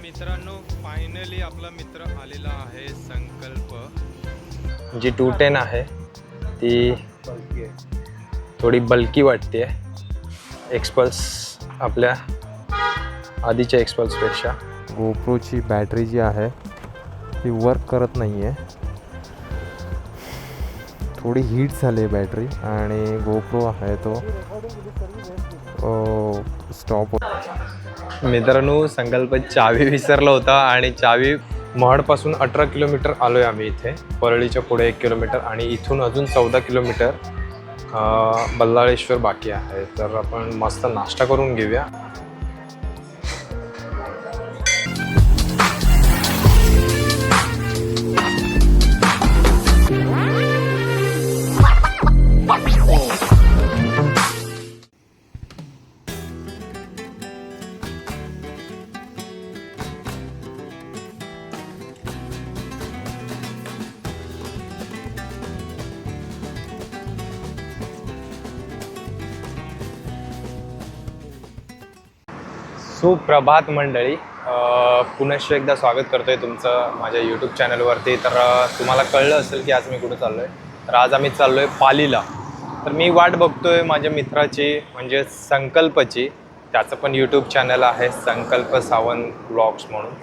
मित्रांनो, फायनली आपला मित्र आलेला आहे संकल्प. जी 210 आहे ती थोडी बल्की वाटते एक्सपल्स आपल्या आधीच्या एक्सपल्सपेक्षा. गोप्रोची बॅटरी जी आहे ती वर्क करत नाही आहे, थोडी हीट झाली आहे बॅटरी आणि गोप्रो आहे तो स्टॉप. मित्रांनो, संकल्प चावी विसरला होता आणि चावी महडपासून 18 किलोमीटर आलो आहे आम्ही इथे. परळीच्या पुढे 1 किलोमीटर आणि इथून अजून 14 किलोमीटर बल्लाळेश्वर बाकी आहे. तर आपण मस्त नाश्ता करून घेऊया. सुप्रभात मंडळी, पुनश्च एकदा स्वागत करतोय तुमचं माझ्या यूट्यूब चॅनलवरती. तर तुम्हाला कळलं असेल की आज मी कुठे चाललो आहे. तर आज आम्ही चाललो आहे पालीला. तर मी वाट बघतोय माझ्या मित्राची म्हणजे संकल्पची. त्याचं पण यूट्यूब चॅनल आहे संकल्प सावंत ब्लॉग्स म्हणून.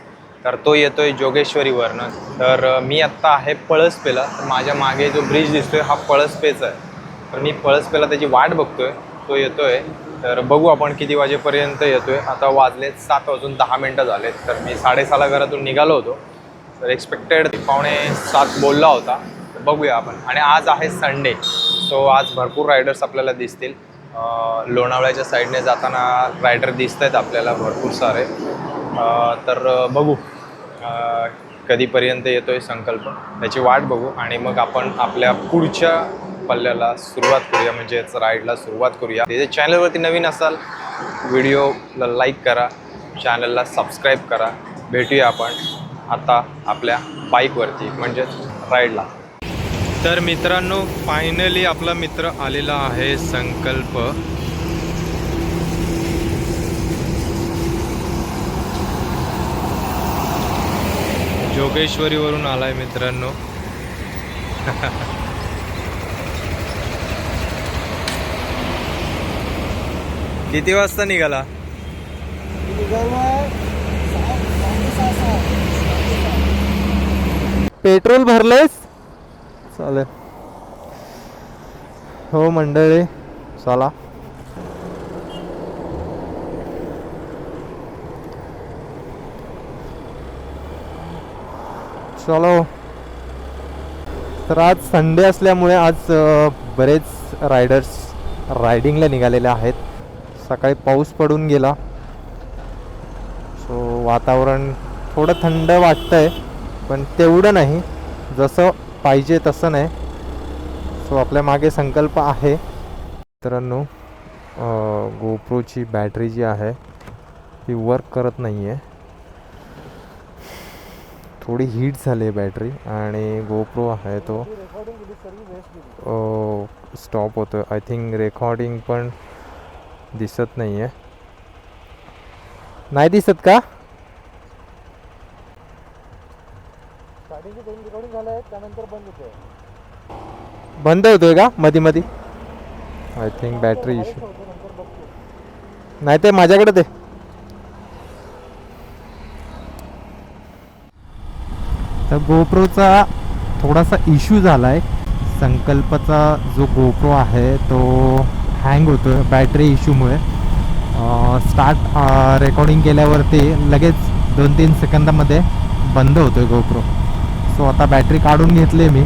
तर तो येतोय जोगेश्वरीवरनं. तर मी आत्ता आहे पळसपेला. तर माझ्या मागे जो ब्रिज दिसतोय हा पळसपेचा आहे. तर मी पळसपेला त्याची वाट बघतोय, तो येतोय. तर बघू आपण किती वाजेपर्यंत येतोय. आता वाजलेत 7:10 झालेत. तर मी 6:30ला घरातून निघालो होतो. तर एक्सपेक्टेड 6:45 बोलला होता. तर बघूया आपण. आणि आज आहे संडे, सो आज भरपूर रायडर्स आपल्याला दिसतील. लोणावळ्याच्या साईडने जाताना रायडर दिसत आहेत आपल्याला भरपूर सारे. तर बघू कधीपर्यंत येतोय संकल्प, त्याची वाट बघू आणि मग आपण आपल्या पुढच्या पल्ल्याला सुरुवात करूया, म्हणजेच राईडला सुरुवात करूया. तिथे चॅनलवरती नवीन असाल व्हिडिओला लाईक करा, चॅनलला सबस्क्राईब करा. भेटूया आपण आता आपल्या बाईकवरती म्हणजेच राईडला. तर मित्रांनो, फायनली आपला मित्र आलेला आहे संकल्प. जोगेश्वरीवरून आलाय मित्रांनो. किती वाजता निघाला? पेट्रोल भरलेस? चालेल. हो मंडळी, चला. चलो. तर आज संडे असल्यामुळे आज बरेच रायडर्स रायडिंगला निघालेले आहेत. सकाळी पाऊस पडून गेला, सो वातावरण थोडं थंड वाटतंय, पण तेवढं नाही, जसं पाहिजे तसं नाही. सो आपल्या मागे संकल्प आहे. मित्रांनो, गोप्रोची बॅटरी जी आहे ती वर्क करत नाही आहे, थोडी हीट झाली आहे बॅटरी आणि गोप्रो आहे तो स्टॉप होतो. आय थिंक रेकॉर्डिंग पण दिसत नाही आहे. नाही दिसत का? बंद होतोय का मध्ये मध्ये? I think battery issue. नाही ते माझ्याकडे दे. तर गोप्रोचा थोडासा इश्यू झाला आहे. संकल्पचा जो गोप्रो आहे तो हँग होतो आहे बॅटरी इश्यूमुळे. स्टार्ट रेकॉर्डिंग केल्यावरती लगेच 2-3 सेकंदामध्ये बंद होतो आहे गोप्रो. सो आता बॅटरी काढून घेतली मी.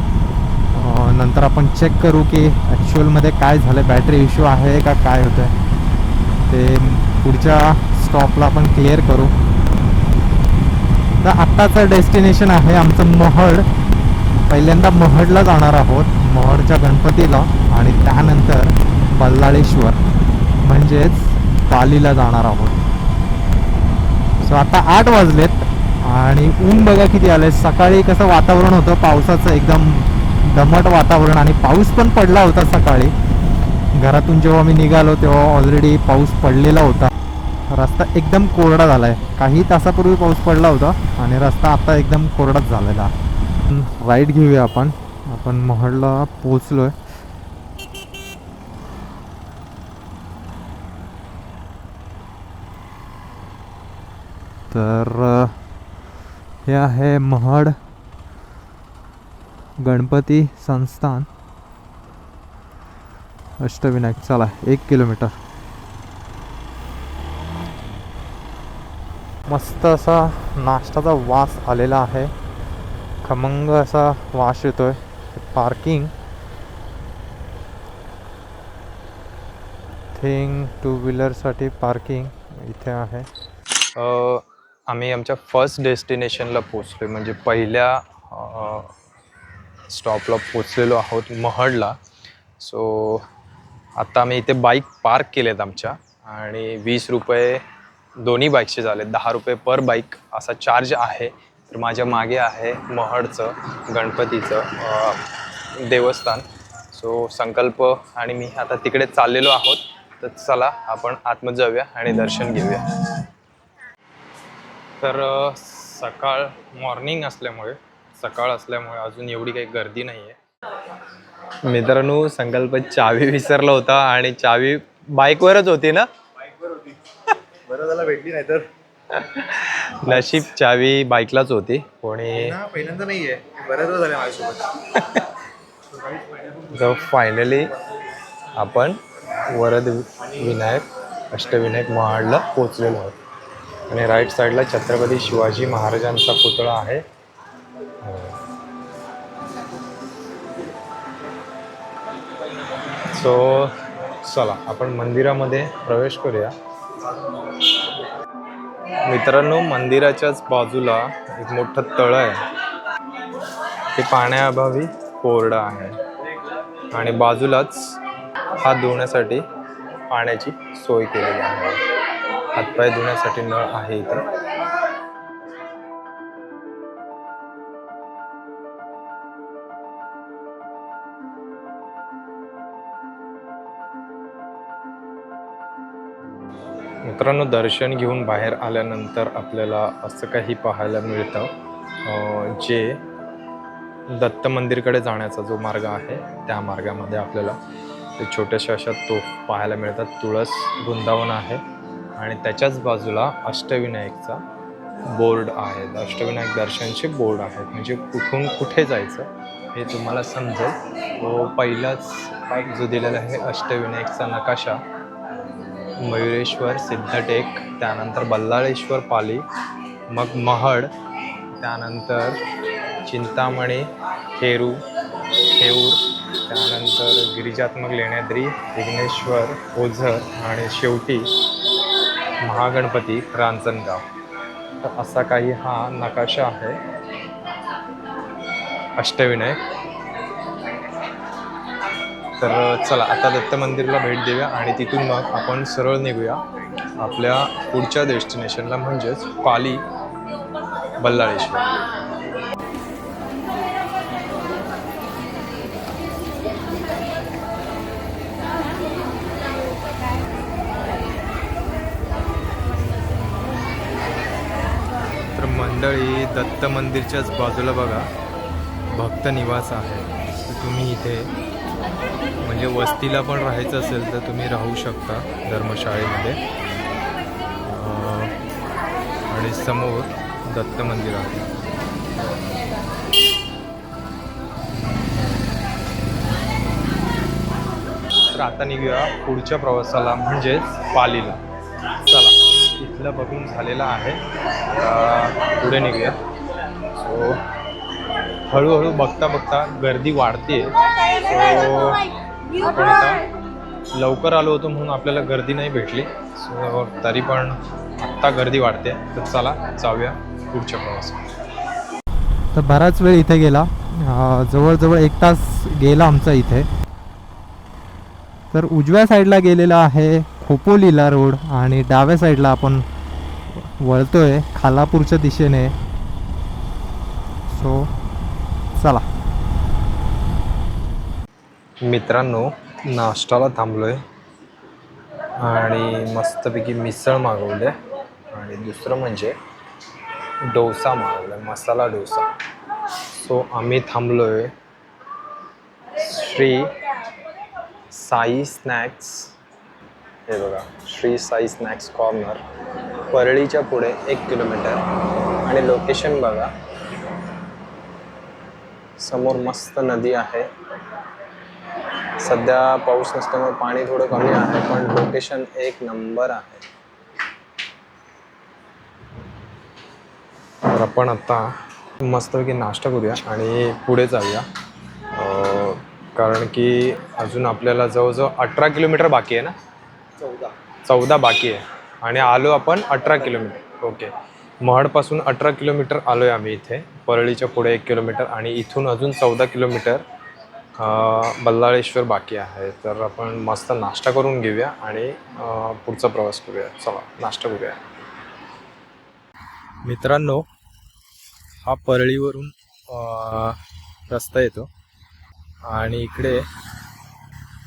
नंतर आपण चेक करू की ॲक्च्युअलमध्ये काय झालं, बॅटरी इश्यू आहे का काय होतं आहे ते. पुढच्या स्टॉपला आपण क्लिअर करू. तर आत्ताचं डेस्टिनेशन आहे आमचं महड. पहिल्यांदा महडला जाणार आहोत, महडच्या गणपतीला, आणि त्यानंतर बल्लाळेश्वर म्हणजेच पालीला जाणार आहोत. सो आता 8 वाजलेत आणि ऊन बघा किती आले. सकाळी कसं वातावरण होतं पावसाचं, एकदम दमट वातावरण, आणि पाऊस पण पडला होता सकाळी. घरातून जेव्हा मी निघालो तेव्हा ऑलरेडी पाऊस पडलेला होता. रस्ता एकदम कोरडा झाला आहे. काही तासापूर्वी पाऊस पडला होता आणि रस्ता आता एकदम कोरडाच झालेला. राईट घेऊया आपण. आपण महाडला पोचलो आहे. तर हे आहे महाड गणपती संस्थान अष्टविनायक. चला 1 किलोमीटर. मस्त असा नाश्त्याचा वास आलेला आहे. खमंग असा वास येतोय. पार्किंग टू व्हीलरसाठी पार्किंग इथे आहे. आम्ही आमच्या फर्स्ट डेस्टिनेशनला पोचलो आहे, म्हणजे पहिल्या स्टॉपला पोचलेलो आहोत महाडला. सो आता आम्ही इथे बाईक पार्क केलेत आमच्या आणि 20 रुपये दोन्ही बाईकचे झाले. 10 रुपये पर बाईक असा चार्ज आहे. तर माझ्या मागे आहे महाडचं गणपतीचं देवस्थान. सो संकल्प आणि मी आता तिकडे चाललेलो आहोत. तर चला आपण आतमध्ये जाऊया आणि दर्शन घेऊया. तर सकाळ असल्यामुळे अजून एवढी काही गर्दी नाही आहे. मित्रांनो, संकल्प चावी विसरला होता आणि चावी बाईकवरच होती ना. बरं झालं भेटली, नाही तर नशीब चावी बाईकलाच होती. कोणी पहिल्यांदा नाहीये, बऱ्याच वेळा झाल्या माझ्यासोबत. तर फायनली आपण वरद विनायक अष्टविनायक महाडला पोचलेलो आहोत. आणि राईट साईडला छत्रपती शिवाजी महाराजांचा पुतळा आहे. सो चला आपण मंदिरामध्ये प्रवेश करूया. मित्रांनो, मंदिराच्याच बाजूला एक मोठं तळं आहे. ते पाण्याअभावी कोरडं आहे आणि बाजूलाच हात धुण्यासाठी पाण्याची सोय केलेली आहे. हातपाय धुण्यासाठी नळ आहे इथे. मित्रांनो, दर्शन घेऊन बाहेर आल्यानंतर आपल्याला असं काही पाहायला मिळतं, जे दत्त मंदिरकडे जाण्याचा जो मार्ग आहे त्या मार्गामध्ये आपल्याला ते छोट्याशा अशा तोफ पाहायला मिळतात. तुळस वृंदावन आहे आणि त्याच्याच बाजूला अष्टविनायकचा बोर्ड आहे. अष्टविनायक दर्शनचे बोर्ड आहेत, म्हणजे कुठून कुठे जायचं हे तुम्हाला समजेल. तो पहिलाच जो दिलेला आहे अष्टविनायकचा नकाशा, मयुरेश्वर, सिद्धटेक, त्यानंतर बल्लाळेश्वर पाली, मग महड, त्यानंतर चिंतामणी, हेऊर, त्यानंतर गिरिजात्मक लेण्याद्री, विघ्नेश्वर, ओझर आणि शेवटी महागणपती रांजणगाव. तर असा काही हा नकाशा आहे अष्टविनायक. तर चला आता दत्त मंदिरला भेट देऊया आणि तिथून मग आपण सरळ निघूया आपल्या पुढच्या डेस्टिनेशनला, म्हणजेच पाली बल्लाळेश्वर. तर मंडळी, दत्त मंदिरच्याच बाजूला बघा भक्त निवास आहे. तर तुम्ही इथे म्हणजे वस्तीला पण राहायचं असेल तर तुम्ही राहू शकता धर्मशाळेमध्ये. आणि समोर दत्त मंदिर आहे. तर आता निघूया पुढच्या प्रवासाला, म्हणजेच पालीला. चला, इथलं बघून झालेलं आहे, पुढे निघूया. सो हळूहळू बघता गर्दी वाढते. सो आपण आता लवकर आलो होतो म्हणून आपल्याला गर्दी नाही भेटली. सो तरी पण आत्ता गर्दी वाढते. तर चला जाऊया पुढच्या प्रवासात. तर बराच वेळ इथे गेला. जवळजवळ 1 तास गेला आमचा इथे. तर उजव्या साईडला गेलेला आहे खोपोलीला रोड आणि डाव्या साईडला आपण वळतोय खालापूरच्या दिशेने. सो चला. मित्रांनो, नाश्ताला थांबलोय आणि मस्तपैकी मिसळ मागवली आणि दुसरं म्हणजे डोसा मागवला, मसाला डोसा. सो आम्ही थांबलो आहे श्री साई स्नॅक्स. हे बघा, श्री साई स्नॅक्स कॉर्नर, परळीच्या पुढे 1 किलोमीटर. आणि लोकेशन बघा, समोर मस्त नदी आहे. सध्या पाऊस नसल्यामुळे पाणी थोडं कमी आहे, पण लोकेशन 1 नंबर आहे. तर आपण आता मस्तपैकी नाश्ता करूया आणि पुढे जाऊया, कारण की अजून आपल्याला जवळजवळ 18 किलोमीटर बाकी आहे ना. 14 बाकी आहे आणि आलो आपण 18 किलोमीटर. ओके, महडपासून 18 किलोमीटर आलो आहे आम्ही इथे. परळीच्या पुढे 1 किलोमीटर आणि इथून अजून 14 किलोमीटर बल्लाळेश्वर बाकी आहे. तर आपण मस्त नाश्ता करून घेऊया आणि पुढचा प्रवास करूया. चला नाश्ता करूया. मित्रांनो, हा परळीवरून रस्ता येतो आणि इकडे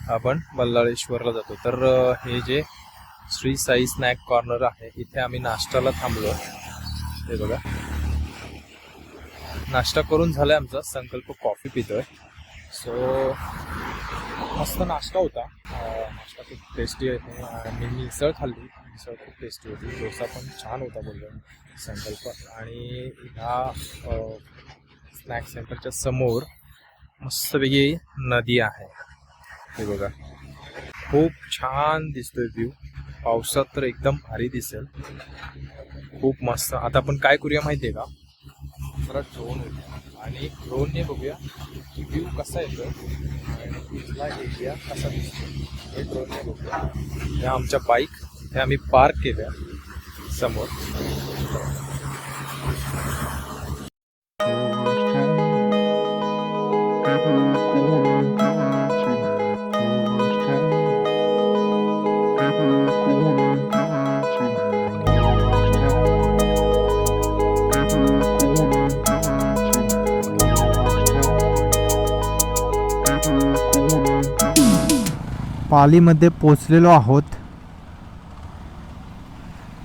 आपण बल्लाळेश्वरला जातो. तर हे जे श्री साई स्नॅक कॉर्नर आहे, इथे आम्ही नाश्त्याला थांबलो. हे बघा, नाश्ता करून झालाय आमचा. संकल्प कॉफी पितोय. सो मस्त नाश्ता होता. नाश्ता खूप टेस्टी आहे. आणि मिसळ खाल्ली, मिसळ खूप टेस्टी होती. डोसा पण छान होता बोललो संकल्प. आणि ह्या स्नॅक सेंटरच्या समोर मस्तपैकी नदी आहे. हे बघा, खूप छान दिसतोय व्ह्यू. पावसात तर एकदम भारी दिसेल, खूप मस्त. आता आपण काय करूया माहिती आहे का, जरा ड्रोन होत्या आणि ड्रोनने बघूया की व्ह्यू कसा येतो आणि इथला एरिया कसा दिसतो. हे ड्रोनने बघूया. ह्या आमच्या बाईक, हे आम्ही पार्क केल्या समोर. पालीमध्ये पोचलेलो आहोत.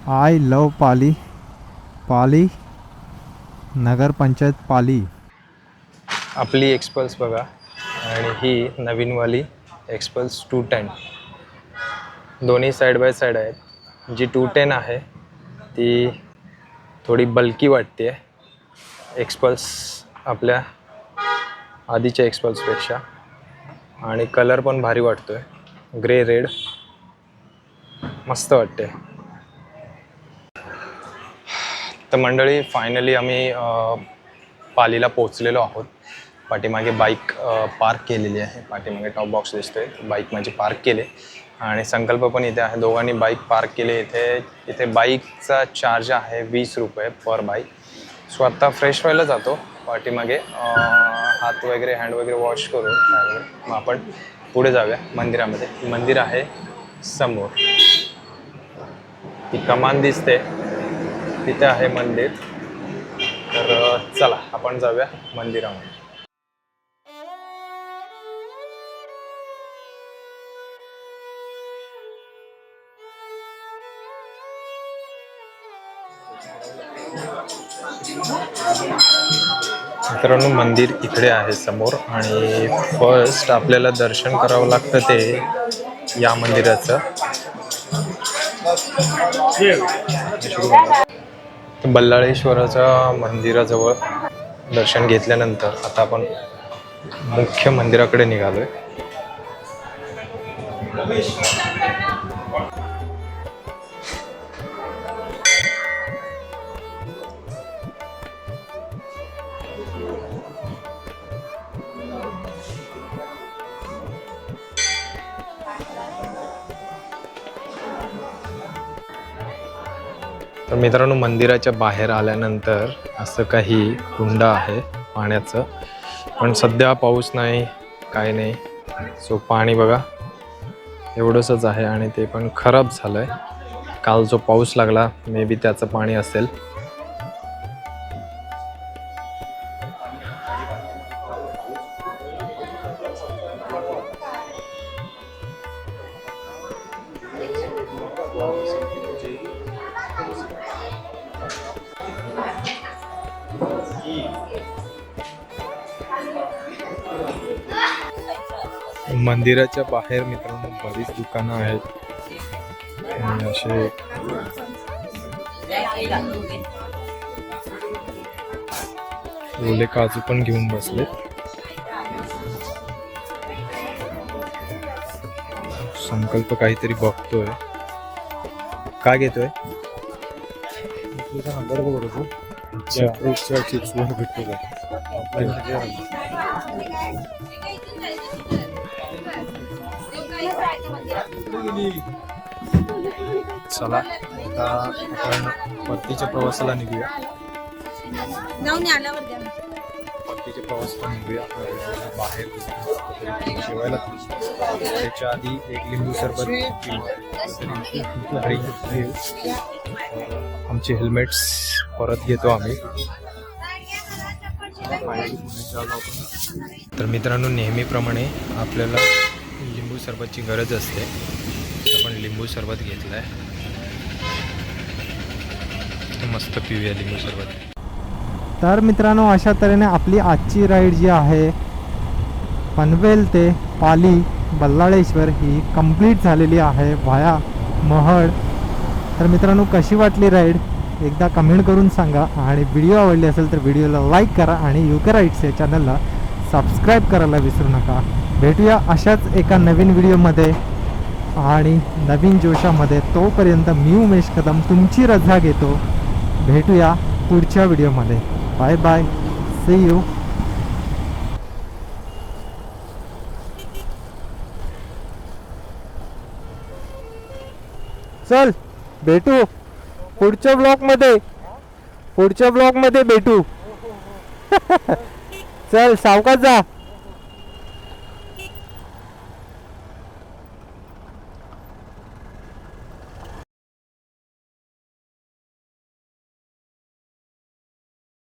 I love Pali. पाली नगरपंचायत पाली. आपली एक्सपल्स बघा आणि ही नवीनवाली एक्सपल्स 210. दोन्ही साईड बाय साईड आहेत. जी 210 आहे ती थोडी बल्की वाटते एक्सपल्स आपल्या आधीच्या एक्सपल्सपेक्षा. आणि कलर पण भारी वाटतोय, ग्रे रेड, मस्त वाटते. तर मंडळी, फायनली आम्ही पालीला पोचलेलो आहोत. पाठीमागे बाईक पार्क केलेली आहे. पाठीमागे टॉप बॉक्स दिसतोय, बाईक माझी पार्क केले आणि संकल्प पण इथे आहे. दोघांनी बाईक पार्क केले इथे. इथे बाईकचा चार्ज आहे 20 रुपये पर बाईक. सो आत्ता फ्रेश व्हायला जातो. पाठीमागे हात वगैरे, हँड वगैरे वॉश करून मग आपण पुढे जाऊया मंदिरामध्ये. मंदिर आहे समोर, ती कमान दिसते, तिथे आहे मंदिर. तर चला आपण जाऊया मंदिरामध्ये. मित्रांनो, मंदिर इकडे आहे समोर आणि फर्स्ट आपल्याला दर्शन करावं लागतं ते या मंदिराचं. बल्लाळेश्वराच्या मंदिराजवळ दर्शन घेतल्यानंतर आता आपण मुख्य मंदिराकडे निघालोय. तर मित्रांनो, मंदिराच्या बाहेर आल्यानंतर असं काही कुंड आहे पाण्याचं, पण सध्या पाऊस नाही, काय नाही. सो पाणी बघा एवढंच आहे आणि ते पण खराब झालं आहे. काल जो पाऊस लागला मे बी त्याचं पाणी असेल. मंदिराच्या बाहेर मित्रांनो बरीच दुकानं आहेत आणि असे ओले काजू पण घेऊन बसलेत. संकल्प काहीतरी बघतोय. काय घेतोय? चला आता आपण परतीच्या प्रवासाला निघूया. परतीच्या प्रवासाला निघूया. बाहेर जेवायला त्याच्या आधी एक लिंबू सरबत आमचे हेल्मेट्स परत घेतो आम्ही. तर मित्रांनो नेहमीप्रमाणे आपल्याला लिंबू सरबतची गरज असते. आपण लिंबू सरबत घेतलाय. मस्त पिऊया लिंबू सरबत. तर मित्रांनो अशा तऱ्हेने आपली आजची राईड जी आहे पनवेल ते पाली बल्लाळेश्वर ही कंप्लीट झालेली आहे व्हाया महड. तर मित्रांनो कशी वाटली राईड एकदा कमेंट करून सांगा आणि व्हिडिओ आवडली असेल तर व्हिडिओला लाईक करा आणि युके राईड्स या चॅनलला सबस्क्राईब करायला विसरू नका. भेटूया अशाच एका नवीन व्हिडिओमध्ये आणि नवीन जोशामध्ये. तोपर्यंत मी उमेश कदम तुमची रजा घेतो. भेटूया पुढच्या व्हिडिओमध्ये. Bye bye. See you. चल भेटू पुढच्या ब्लॉगमध्ये भेटू. चल सावकाश जा.